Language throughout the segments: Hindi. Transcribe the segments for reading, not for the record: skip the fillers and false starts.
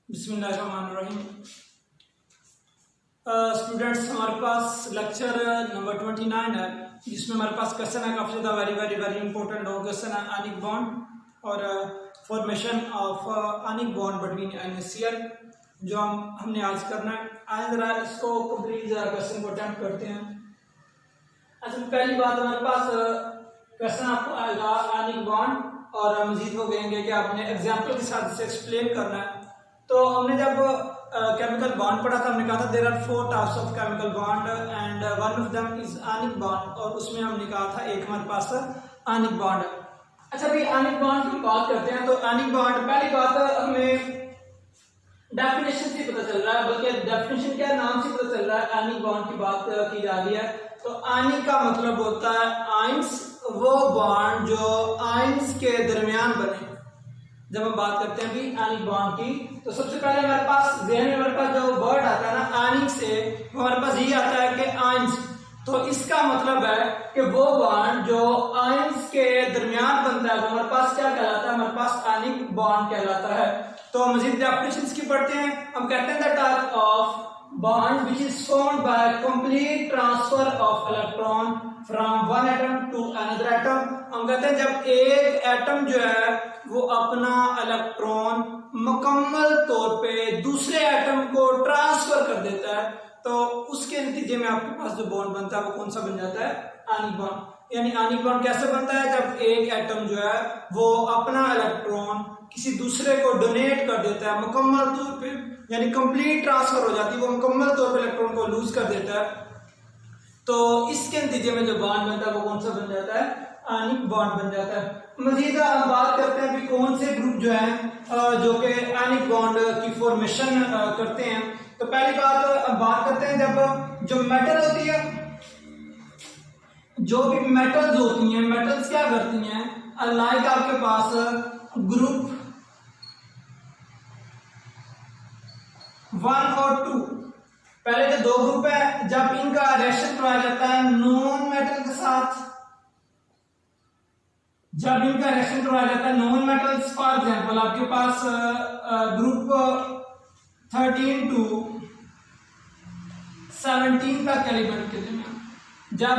बिस्मिल्लाहिर्रहमानिर्रहीम। स्टूडेंट्स, हमारे पास लेक्चर नंबर 29 है, जिसमें हमारे पास क्वेश्चन है काफ़ी ज़्यादा वेरी इंपॉर्टेंट और क्वेश्चन है आनिक बॉन्ड और formation of ionic bond between NaCl, जो हमने आज करना है। आज जरा इसको कंप्लीट जरा क्वेश्चन को अटेम्प्ट करते हैं। अच्छा, पहली बात हमारे पास क्वेश्चन आपको आएगा आनिक बॉन्ड, और मजीद वो कहेंगे कि आपने एग्जाम्पल के साथ इसे एक्सप्लेन करना है। तो हमने जब केमिकल बॉन्ड पढ़ा था, हमने कहा था there are 4 types of chemical bond and one of them is ionic bond, और उसमें हमने कहा था एक हमारे पास आनिक बॉन्ड है। अच्छा भाई, आनिक बॉन्ड की बात करते हैं। तो आनिक बॉन्ड, पहली बात हमें डेफिनेशन से पता चल रहा है, बल्कि डेफिनेशन क्या नाम से पता चल रहा है, आनिक बॉन्ड की बात की जा रही है। तो आनिक का मतलब होता है आयंस, वो बॉन्ड जो आयंस के दरमियान बने। जब हम बात करते हैं भी आनिक बॉन्ड की, तो सबसे पहले हमारे पास ज़हन में हमारे पास जो वर्ड आता है ना आनिक से, वो हमारे पास ये आता है कि आयंस। तो इसका मतलब है कि वो बॉन्ड जो आयंस के दरमियान बनता है वो हमारे पास क्या कहलाता है, हमारे पास आनिक बॉन्ड कहलाता है। तो मजीद डेफिनेशंस की पढ़ते हैं। हम कहते हैं the type of bond which is formed by complete transfer of electron from one atom to another atom। हम कहते हैं जब एक एटम जो है वो अपना इलेक्ट्रॉन मुकम्मल तौर पे दूसरे एटम को ट्रांसफर कर देता है, तो उसके नतीजे में आपके पास जो बॉन्ड बनता है वो कौन सा बन जाता है, आनिक बॉन्ड। यानी आनिक बॉन्ड कैसे बनता है, जब एक एटम जो है वो अपना इलेक्ट्रॉन किसी दूसरे को डोनेट कर देता है मुकम्मल तौर पे, यानी कंप्लीट ट्रांसफर हो जाती है, वो मुकम्मल तौर पे इलेक्ट्रॉन को लूज कर देता है, तो इसके नतीजे में जो बॉन्ड बनता है वो कौन सा बन जाता है, आनिक बॉन्ड बन जाता है। मजीद हम बात करते हैं कि कौन से ग्रुप जो है जो कि आनिक बॉन्ड की फॉर्मेशन करते हैं। तो पहली बात करते हैं जब जो मेटल होती है, जो भी मेटल्स होती हैं, मेटल्स क्या करती हैं, लाइक आपके पास ग्रुप 1 और 2, पहले जो 2 ग्रुप है, जब इनका रिएक्शन करवाया जाता है नॉन मेटल के साथ, जब इनका रिएक्शन करवाया जाता है नॉन मेटल्स, फॉर एग्जांपल आपके पास ग्रुप 13 to 17 तक एलिमेंट के दरमियान, जब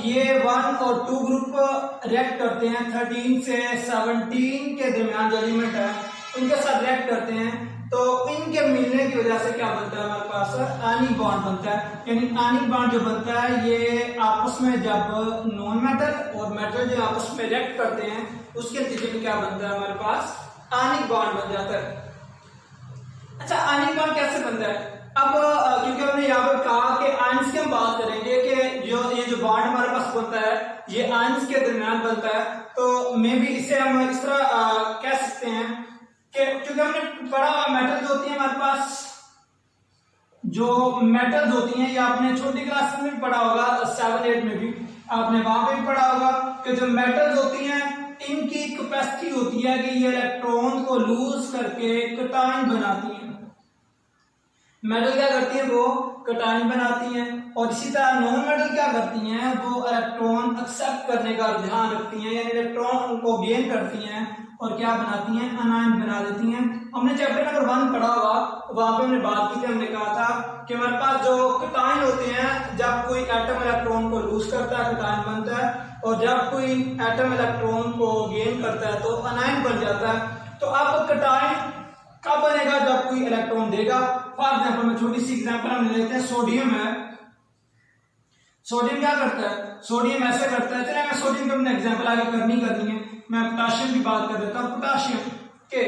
ये 1 और 2 ग्रुप रिएक्ट करते हैं 13 से 17 के दरमियान जो एलिमेंट है उनके साथ रिएक्ट करते हैं, तो इनके मिलने की वजह से क्या बनता है, हमारे पास आनिक बॉन्ड बनता है। यानी आनिक बॉन्ड जो बनता है ये आपस में जब नॉन मेटल और मेटल जो आपस में रिएक्ट करते हैं उसके नतीजे में क्या बनता है, हमारे पास आनिक बॉन्ड बन जाता है। अच्छा, आनिक बॉन्ड कैसे बनता है? अब क्योंकि हमने यहाँ पर कहा कि आयंस की हम बात करेंगे कि ये जो बॉन्ड हमारे पास बनता है ये आयंस के दरमियान बनता है, तो मे भी इसे हम इस तरह कह सकते हैं कि क्योंकि हमने पढ़ा हुआ मेटल्स होती है हमारे पास, जो मेटल्स होती हैं, ये आपने छोटी क्लास में भी पढ़ा होगा, 7-8 में भी आपने वहां पे भी पढ़ा होगा कि जो मेटल्स होती हैं इनकी कैपेसिटी होती है कि ये इलेक्ट्रॉन को लूज करके कटायन बनाती हैं। मेटल क्या करती है, वो कटायन बनाती हैं, और इसी तरह नॉन मेटल क्या करती हैं, वो इलेक्ट्रॉन एक्सेप्ट करने का ध्यान रखती हैं, यानी इलेक्ट्रॉन को गेन करती हैं और क्या बनाती हैं, अनायन बना देती हैं। हमने चैप्टर नंबर 1 पढ़ा होगा, वहां पे हमने बात की थी, हमने कहा था कि हमारे पास जो कटायन होते हैं, जब कोई एटम इलेक्ट्रॉन को लूज करता है कटायन बनता है, और जब कोई एटम इलेक्ट्रॉन को गेन करता है तो अनायन बन जाता है। तो अब कटायन कब बनेगा, जब कोई इलेक्ट्रॉन देगा। फॉर एग्जाम्पल में छोटी सी एग्जाम्पल हम लेते हैं, सोडियम है। सोडियम क्या करता है, सोडियम ऐसे करता है, चलिए मैं सोडियम पे अपने एग्जाम्पल आगे करनी है, मैं पोटाशियम की बात कर देता हूँ। पोटाशियम के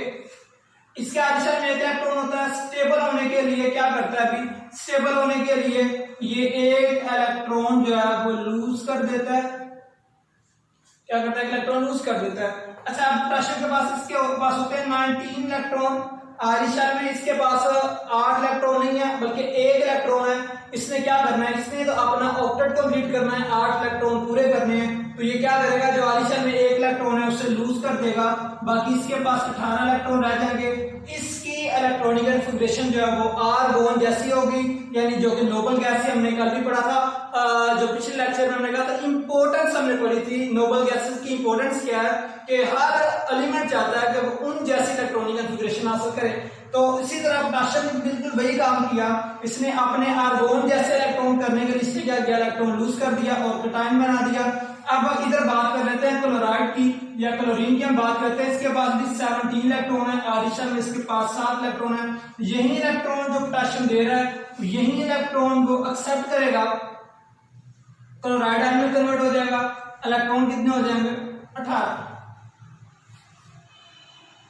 इसके आंसर में इलेक्ट्रॉन होता है, स्टेबल होने के लिए क्या करता है, अभी स्टेबल होने के लिए ये एक इलेक्ट्रॉन जो है वो लूज कर देता है, क्या करता है, इलेक्ट्रॉन लूज कर देता है। अच्छा, पोटाशियम के पास, इसके पास होते हैं 19 इलेक्ट्रॉन, आयरिशर में इसके पास 8 इलेक्ट्रॉन नहीं है बल्कि 1 इलेक्ट्रॉन है। इसने क्या करना है, इसने तो अपना ऑक्टेट कंप्लीट करना है, 8 इलेक्ट्रॉन पूरे करने हैं, तो ये क्या करेगा, जो आयरिशर में 1 इलेक्ट्रॉन है उसे लूज कर देगा, बाकी इसके पास 18 इलेक्ट्रॉन रह जाएंगे। इसकी इसकी इलेक्ट्रॉनिक कॉन्फ़िगरेशन जो है वो आर्गोन जैसी होगी, यानी जो कि नोबल गैस है, हमने कल भी पढ़ा था। जो पिछले लेक्चर में हमने कहा था इंपॉर्टेंस हमने पढ़ी थी, नोबल गैसेस की इंपॉर्टेंस क्या है कि हर एलिमेंट चाहता है कि वो उन जैसी इलेक्ट्रॉनिक कॉन्फ़िगरेशन हासिल करे। तो इसी तरह पोटेशियम ने बिल्कुल वही काम किया, इसने अपने आर्गोन जैसे इलेक्ट्रॉन करने के लिए इसने क्या किया, इलेक्ट्रॉन लूज कर दिया और कैटायन बना दिया। अब इधर बात कर लेते हैं क्लोराइड की या क्लोरीन की हम बात करते हैं। इसके पास भी 17 इलेक्ट्रॉन है, आरिशम में इसके पास 7 इलेक्ट्रॉन है। यही इलेक्ट्रॉन जो पोटेशियम दे रहा है यही इलेक्ट्रॉन को एक्सेप्ट करेगा, क्लोराइड आयन में कन्वर्ट हो जाएगा। इलेक्ट्रॉन कितने हो जाएंगे, 18।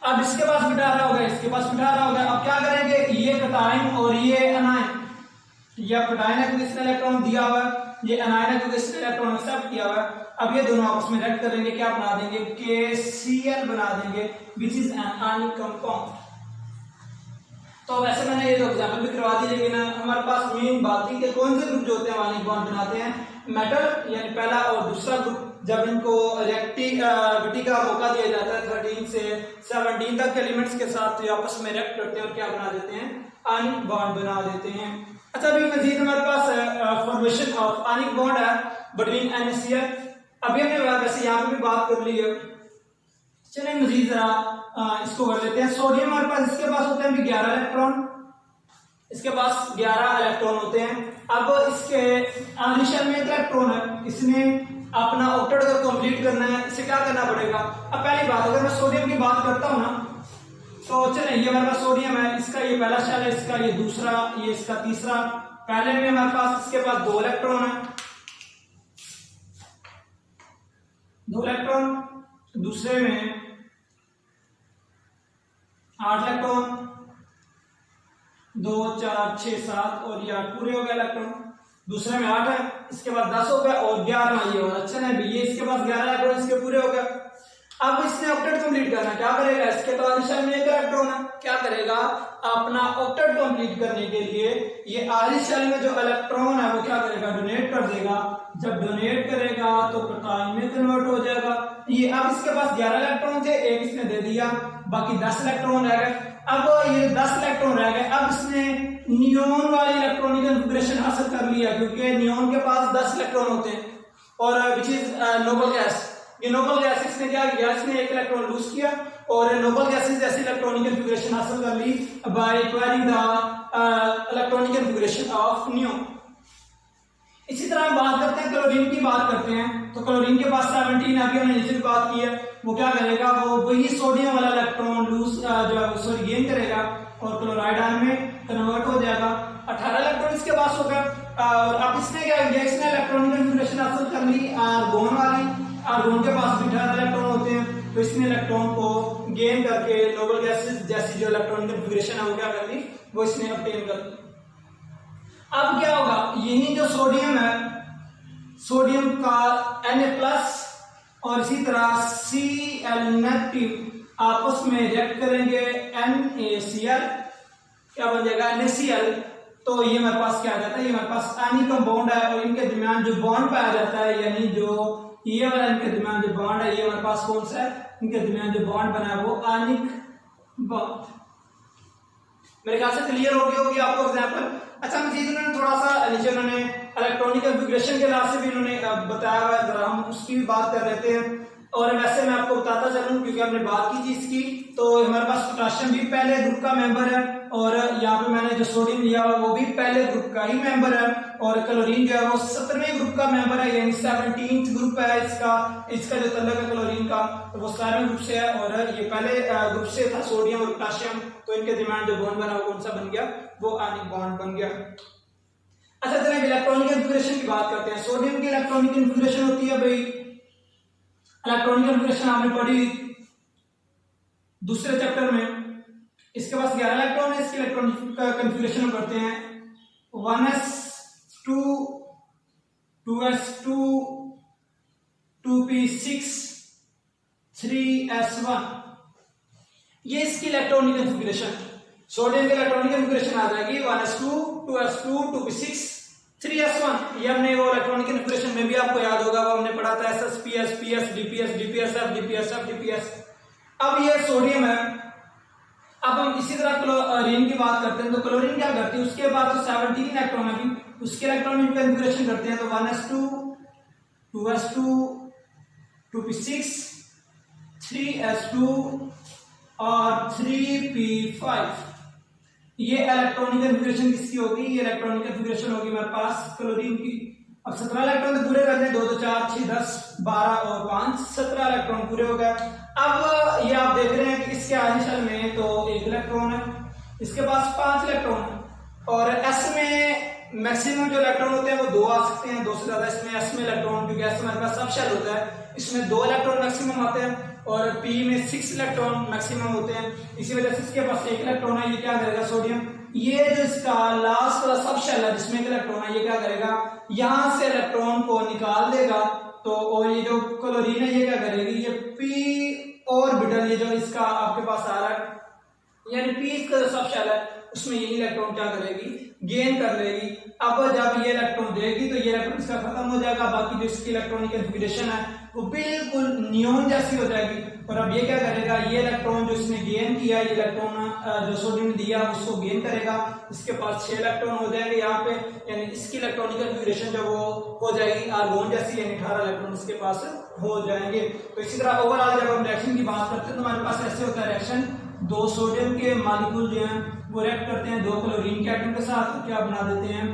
अब इसके पास 18 हो गए, इसके पास 18 हो गया। अब क्या करेंगे, ये कैटायन और ये एनायन, ये कैटायन है क्योंकि इसने इलेक्ट्रॉन दिया हुआ है, ये एनायन है क्योंकि इसने इलेक्ट्रॉन एक्सेप्ट किया हुआ है। अब ये दोनों आपस में रिएक्ट करेंगे, क्या बना देंगे, KCl बना देंगे, which is an ionic compound. तो वैसे मैंने ये दो एग्जांपल भी करवा दी, लेकिन हमारे पास मेन बात थी कि कौन से ग्रुप जो होते हैं आयनिक बॉन्ड बनाते हैं, मेटल यानी पहला और दूसरा ग्रुप जब इनको रिएक्टिविटी का मौका दिया जाता है 13 से 17 तक के एलिमेंट्स के साथ, तो आपस में रिएक्ट करते हैं और क्या बना देते हैं, आयनिक बॉन्ड बना देते हैं। अच्छा, अभी मजीद हमारे पास फॉर्मेशन ऑफ आयनिक बॉन्ड है बिटवीन NaCl। अभी हमने वैसे यहाँ पे भी बात कर ली है, चलिए मजीद जरा इसको कर लेते हैं। सोडियम हमारे पास, इसके पास होते हैं भी 11 इलेक्ट्रॉन, इसके पास 11 इलेक्ट्रॉन होते हैं। अब इसके आनिशल में इलेक्ट्रॉन है, इसने अपना ऑक्टेट अगर कंप्लीट करना है, इसे क्या करना पड़ेगा। अब पहली बात, अगर मैं सोडियम की बात करता हूं ना, तो चले ये हमारे पास सोडियम है, इसका ये पहला शेल है, इसका ये दूसरा, ये इसका तीसरा। पहले में हमारे पास इसके पास 2 इलेक्ट्रॉन है, 2 इलेक्ट्रॉन, दूसरे में 8 इलेक्ट्रॉन, 2 4 6 7 और ये 8 पूरे हो गए इलेक्ट्रॉन। दूसरे में 8 है, इसके बाद 10 हो गया और 11 ये और अच्छा है, ये इसके पास 11 इलेक्ट्रॉन, इसके पूरे हो गए। अब इसने ऑक्टेट कंप्लीट करना, क्या करेगा, इसके तो आरिशल में 1 इलेक्ट्रॉन है, क्या करेगा, अपना ऑक्टेट कंप्लीट करने के लिए ये आरिशल में जो इलेक्ट्रॉन है वो क्या करेगा, डोनेट कर देगा। जब डोनेट करेगा तो कैटायन में कन्वर्ट हो जाएगा। ये अब इसके पास 11 इलेक्ट्रॉन थे, 1 इसने दे दिया, बाकी 10 इलेक्ट्रॉन रह गए। अब ये 10 इलेक्ट्रॉन रह गए, अब इसने नियोन वाली इलेक्ट्रॉनिक कॉन्फ़िगरेशन हासिल कर लिया, क्योंकि नियोन के पास 10 इलेक्ट्रॉन होते हैं और विच इज नोबल गैस। ये नोबल गैसेस ने क्या किया, इसने 1 इलेक्ट्रॉन लूज किया और नोबल गैसेस जैसी इलेक्ट्रॉनिक कॉन्फ़िगरेशन हासिल कर ली by acquiring the electronic configuration of neon. इसी तरह हम बात करते हैं क्लोरीन की बात करते हैं, तो क्लोरीन के पास 17, अभी हमने नीचे बात की है, वो क्या करेगा, वो वही सोडियम वाला इलेक्ट्रॉन लूज जो है सॉरी गेन करेगा और क्लोराइड आयन में कन्वर्ट हो जाएगा। 18 इलेक्ट्रॉन इसके पास हो गया। और अब इसने क्या किया, इसने इलेक्ट्रॉनिक कॉन्फ़िगरेशन हासिल कर ली आर्गोन वाली, आर्गोन के पास भी 18 इलेक्ट्रॉन होते हैं, तो इसने इलेक्ट्रॉन को गेन करके नोबल गैसेस जैसी जो इलेक्ट्रॉनिक कॉन्फ़िगरेशन है वो क्या कर ली, वो इसने ऑब्टेन कर ली। अब क्या होगा, यही जो सोडियम है, सोडियम का Na+ और इसी तरह Cl- आपस में रिएक्ट करेंगे, NaCl क्या बन जाएगा, NaCl। तो ये हमारे पास क्या आ जाता है, ये हमारे पास आयनिक कंपाउंड है और इनके दरमियान जो बॉन्ड पाया जाता है, यानी जो ये वाला इनके दरमियान जो बॉन्ड है, ये हमारे पास कौन सा है, इनके दरमियान जो बॉन्ड बना है वो आयनिक बॉन्ड। मेरे ख्याल से क्लियर हो गई होगी आपको एग्जांपल। अच्छा, मजीद उन्होंने थोड़ा सा नीचे उन्होंने इलेक्ट्रॉनिक कॉन्फ़िगरेशन के लिहाज से भी उन्होंने बताया हुआ है, जरा हम उसकी भी बात कर लेते हैं। और वैसे मैं आपको बताता चलूं क्योंकि हमने बात की थी इसकी, तो हमारे पास पोटेशियम भी पहले ग्रुप का मेंबर है और यहाँ पे मैंने जो सोडियम लिया हुआ वो भी पहले ग्रुप का ही मेंबर है और क्लोरीन जो है वो 17वें ग्रुप का मेंबर है, यानी 17th ग्रुप है इसका जो तल्लक है क्लोरीन का, तो वो 17वें ग्रुप से है और ये पहले ग्रुप से था सोडियम और पोटेशियम, तो इनके दरमियान जो बॉन्ड बना वो कौन सा बन गया, वो आयनिक बॉन्ड बन गया। अच्छा, चलिए इलेक्ट्रॉनिक कॉन्फ़िगरेशन की बात करते हैं। सोडियम की इलेक्ट्रॉनिक कॉन्फ़िगरेशन होती है भाई, इलेक्ट्रॉनिक कॉन्फ़िगरेशन आपने पढ़ी दूसरे चैप्टर में। इसके पास 11 इलेक्ट्रॉन है, इसकी इलेक्ट्रॉनिक कॉन्फ़िगरेशन हम करते हैं 1s2 2s2 2p6 3s1, ये इसकी इलेक्ट्रॉनिक कॉन्फ़िगरेशन। सोडियम की इलेक्ट्रॉनिक कॉन्फ़िगरेशन आ जाएगी 1s2 2s2 2p6 3s1। ये हमने वो इलेक्ट्रॉनिक कॉन्फ़िगरेशन में भी आपको याद होगा, वो हमने पढ़ा था SsPs PS DPs DPsF DPsF DPs। अब ये सोडियम है, अब हम इसी तरह क्लोरीन की बात करते हैं, तो क्लोरीन क्या करती है, उसके बाद तो 17 इलेक्ट्रॉन है, उसके इलेक्ट्रॉन में कन्फिगरेशन करते हैं, तो 1s2 2s2 2p6 3s2 और 3p5। ये इलेक्ट्रॉनिक कन्फिगरेशन किसकी होगी, ये इलेक्ट्रॉनिक कन्फिगरेशन होगी हमारे पास क्लोरीन की। अब 17 इलेक्ट्रॉन तो पूरे करने, 2 2 4 6 10 12 और 5 17 इलेक्ट्रॉन पूरे हो गए। अब ये आप देख रहे हैं कि इसके आयन शेल में तो 1 इलेक्ट्रॉन है, इसके पास 5 इलेक्ट्रॉन है, और एस में मैक्सिमम जो इलेक्ट्रॉन होते हैं वो 2 आ सकते हैं, 2 से ज्यादा इसमें एस में इलेक्ट्रॉन, क्योंकि एस में हमारे पास सब शेल होता है, इसमें 2 इलेक्ट्रॉन मैक्सिमम आते हैं, और पी में 6 इलेक्ट्रॉन मैक्सिमम होते हैं। इसी वजह से इसके पास 1 इलेक्ट्रॉन है, ये क्या करेगा सोडियम, ये जो इसका लास्ट वाला सब शेल है जिसमें 1 इलेक्ट्रॉन है, ये क्या करेगा, यहां से इलेक्ट्रॉन को निकाल देगा, तो और ये जो क्लोरीन है ये क्या करेगी, ये पी ऑर्बिटल, ये जो इसका आपके पास आ रहा है, यानी पी इसका जो सब शेल है उसमें ये इलेक्ट्रॉन क्या करेगी, गेन कर लेगी। अब जब ये इलेक्ट्रॉन देगी तो ये इलेक्ट्रॉन इसका खत्म हो जाएगा, बाकी जो इसकी इलेक्ट्रॉनिक कन्फिगरेशन है वो बिल्कुल नियॉन जैसी हो जाएगी। और अब ये क्या करेगा, ये इलेक्ट्रॉन जो इसने गेन किया, ये इलेक्ट्रॉन जो सोडियम ने दिया उसको गेन करेगा, इसके पास 6 इलेक्ट्रॉन हो जाएंगे यहाँ पे, यानी इसकी इलेक्ट्रॉनिक कन्फिगरेशन जब वो हो जाएगी आर्गोन जैसी, यानी 18 इलेक्ट्रॉन इसके पास हो जाएंगे। तो इसी तरह ओवरऑल जब हम रिएक्शन की बात करते हैं तो हमारे पास ऐसे होता है रिएक्शन, 2 सोडियम के मॉलिक्यूल जो हैं वो रिएक्ट करते हैं 2 क्लोरीन के एटम के साथ, तो क्या बना देते हैं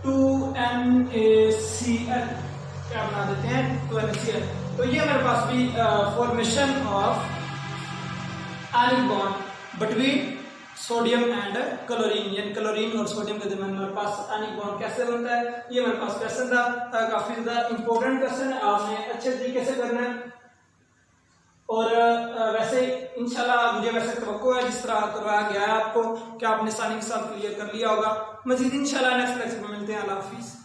2NaCl, क्या बना देते हैं 2NaCl। तो ये हमारे पास भी formation of ionic bond between sodium and chlorine, यानी क्लोरीन और सोडियम के दरमियान हमारे पास आयनिक बॉन्ड कैसे बनता है, ये हमारे पास क्वेश्चन था, काफी ज्यादा इंपॉर्टेंट क्वेश्चन है, आपने अच्छे तरीके से करना है। और वैसे इंशाल्लाह मुझे वैसे तवक्को है जिस तरह करवाया गया है आपको कि आपने आसानी के साथ क्लियर कर लिया होगा। मजीद इंशाल्लाह नेक्स्ट लेक्चर में मिलते हैं। अल्लाह हाफिज़।